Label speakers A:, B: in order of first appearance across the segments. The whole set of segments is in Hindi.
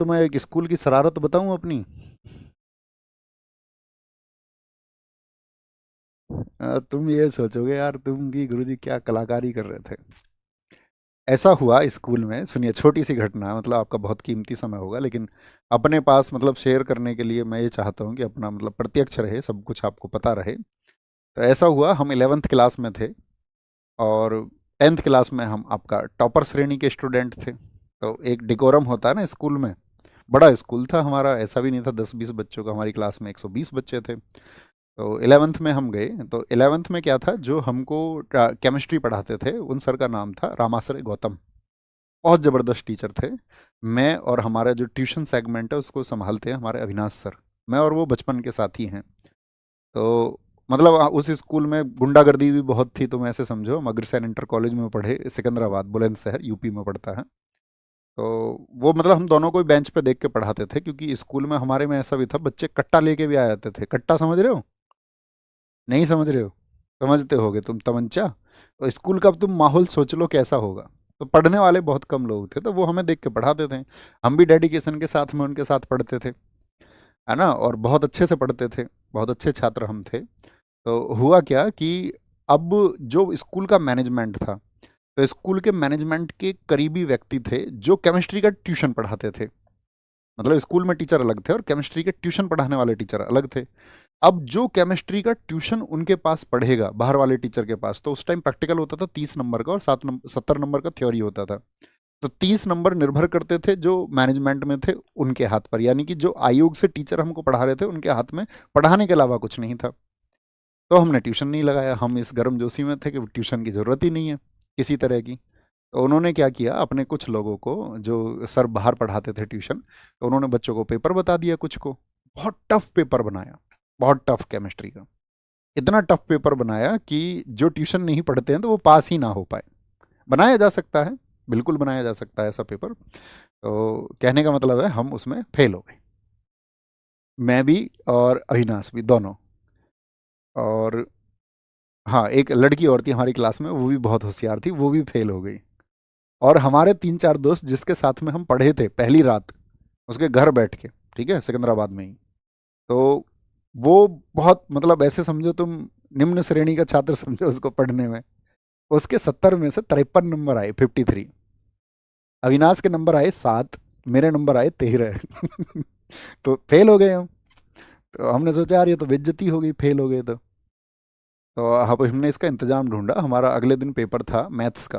A: तो मैं एक स्कूल की शरारत बताऊं अपनी। तुम ये सोचोगे यार तुम कि गुरुजी क्या कलाकारी कर रहे थे। ऐसा हुआ स्कूल में, सुनिए छोटी सी घटना, मतलब आपका बहुत कीमती समय होगा, लेकिन अपने पास मतलब शेयर करने के लिए मैं ये चाहता हूँ कि अपना मतलब प्रत्यक्ष रहे, सब कुछ आपको पता रहे। तो ऐसा हुआ, हम 11th क्लास में थे और 10th क्लास में हम आपका टॉपर श्रेणी के स्टूडेंट थे। तो एक डिकोरम होता है ना स्कूल में। बड़ा स्कूल था हमारा, ऐसा भी नहीं था 10-20 बच्चों का, हमारी क्लास में 120 बच्चे थे। तो 11th में हम गए, तो 11th में क्या था, जो हमको केमिस्ट्री पढ़ाते थे उन सर का नाम था रामाश्रय गौतम। बहुत ज़बरदस्त टीचर थे। मैं और हमारा जो ट्यूशन सेगमेंट है उसको संभालते हैं हमारे अविनाश सर। मैं और वो बचपन के साथी हैं। तो मतलब उस स्कूल में गुंडागर्दी भी बहुत थी, तो ऐसे समझो, हम अग्रसेन इंटर कॉलेज में पढ़े, सिकंदराबाद बुलंदशहर यूपी में पड़ता है। तो वो मतलब हम दोनों को ही बेंच पे देख के पढ़ाते थे, क्योंकि स्कूल में हमारे में ऐसा भी था, बच्चे कट्टा लेके भी आ जाते थे। कट्टा समझ रहे हो? नहीं समझ रहे हो? समझते होगे तुम, तमंचा। तो स्कूल का अब तुम माहौल सोच लो कैसा होगा। तो पढ़ने वाले बहुत कम लोग थे, तो वो हमें देख के पढ़ाते थे। हम भी डेडिकेशन के साथ में उनके साथ पढ़ते थे, है ना, और बहुत अच्छे से पढ़ते थे। बहुत अच्छे छात्र हम थे। तो हुआ क्या कि अब जो स्कूल का मैनेजमेंट था, तो स्कूल के मैनेजमेंट के करीबी व्यक्ति थे जो केमिस्ट्री का ट्यूशन पढ़ाते थे। मतलब स्कूल में टीचर अलग थे और केमिस्ट्री के ट्यूशन पढ़ाने वाले टीचर अलग थे। अब जो केमिस्ट्री का ट्यूशन उनके पास पढ़ेगा बाहर वाले टीचर के पास, तो उस टाइम प्रैक्टिकल होता था 30 नंबर का और 70 नंबर का थ्योरी होता था। तो 30 नंबर निर्भर करते थे जो मैनेजमेंट में थे उनके हाथ पर, यानी कि जो आयोग से टीचर हमको पढ़ा रहे थे उनके हाथ में पढ़ाने के अलावा कुछ नहीं था। तो हमने ट्यूशन नहीं लगाया, हम इस गर्मजोशी में थे कि ट्यूशन की ज़रूरत ही नहीं है किसी तरह की। तो उन्होंने क्या किया, अपने कुछ लोगों को, जो सर बाहर पढ़ाते थे ट्यूशन, तो उन्होंने बच्चों को पेपर बता दिया कुछ को। बहुत टफ पेपर बनाया, बहुत टफ केमिस्ट्री का। इतना टफ पेपर बनाया कि जो ट्यूशन नहीं पढ़ते हैं तो वो पास ही ना हो पाए। बनाया जा सकता है, बिल्कुल बनाया जा सकता है ऐसा पेपर। तो कहने का मतलब है हम उसमें फेल हो गए, मैं भी और अविनाश भी, दोनों। और हाँ, एक लड़की और थी हमारी क्लास में, वो भी बहुत होशियार थी, वो भी फेल हो गई। और हमारे 3-4 दोस्त जिसके साथ में हम पढ़े थे पहली रात, उसके घर बैठ के, ठीक है, सिकंदराबाद में ही। तो वो बहुत मतलब ऐसे समझो तुम, निम्न श्रेणी का छात्र समझो उसको पढ़ने में। उसके 70 में से 53 नंबर आए, 53। अविनाश के नंबर आए 7, मेरे नंबर आए 13। तो फेल हो गए हम। तो हमने सोचा यार ये तो बेइज्जती हो गई, फेल हो गए तो अब हमने इसका इंतजाम ढूंढा। हमारा अगले दिन पेपर था मैथ्स का।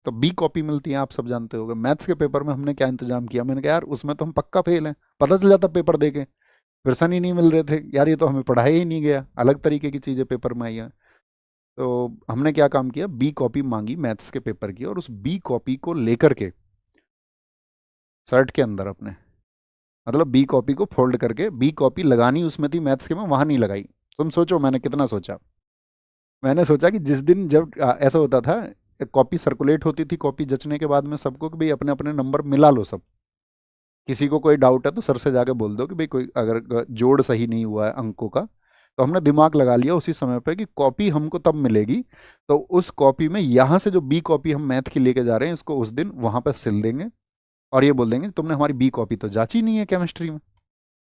A: तो बी कॉपी मिलती है, आप सब जानते होंगे। मैथ्स के पेपर में हमने क्या इंतजाम किया, मैंने कहा यार उसमें तो हम पक्का फेल हैं, पता चल जाता पेपर देके। प्रश्न ही नहीं मिल रहे थे यार, ये तो हमें पढ़ाया ही नहीं गया, अलग तरीके की चीज़ें पेपर में आई हैं। तो हमने क्या काम किया, बी कॉपी मांगी मैथ्स के पेपर की, और उस बी कॉपी को लेकर के शर्ट के अंदर अपने, मतलब बी कॉपी को फोल्ड करके, बी कॉपी लगानी उसमें थी मैथ्स के में, वहां नहीं लगाई। तुम सोचो मैंने कितना सोचा। मैंने सोचा कि जिस दिन जब ऐसा होता था, कॉपी सर्कुलेट होती थी, कॉपी जचने के बाद में सबको कि भाई अपने अपने नंबर मिला लो सब। किसी को कोई डाउट है तो सर से जाके बोल दो कि भाई कोई अगर जोड़ सही नहीं हुआ है अंकों का। तो हमने दिमाग लगा लिया उसी समय पे कि कॉपी हमको तब मिलेगी। तो उस कॉपी में यहाँ से जो बी कॉपी हम मैथ की लेके जा रहे हैं, इसको उस दिन वहाँ पे सिल देंगे और ये बोल देंगे तुमने हमारी बी कॉपी तो जांची नहीं है केमिस्ट्री में।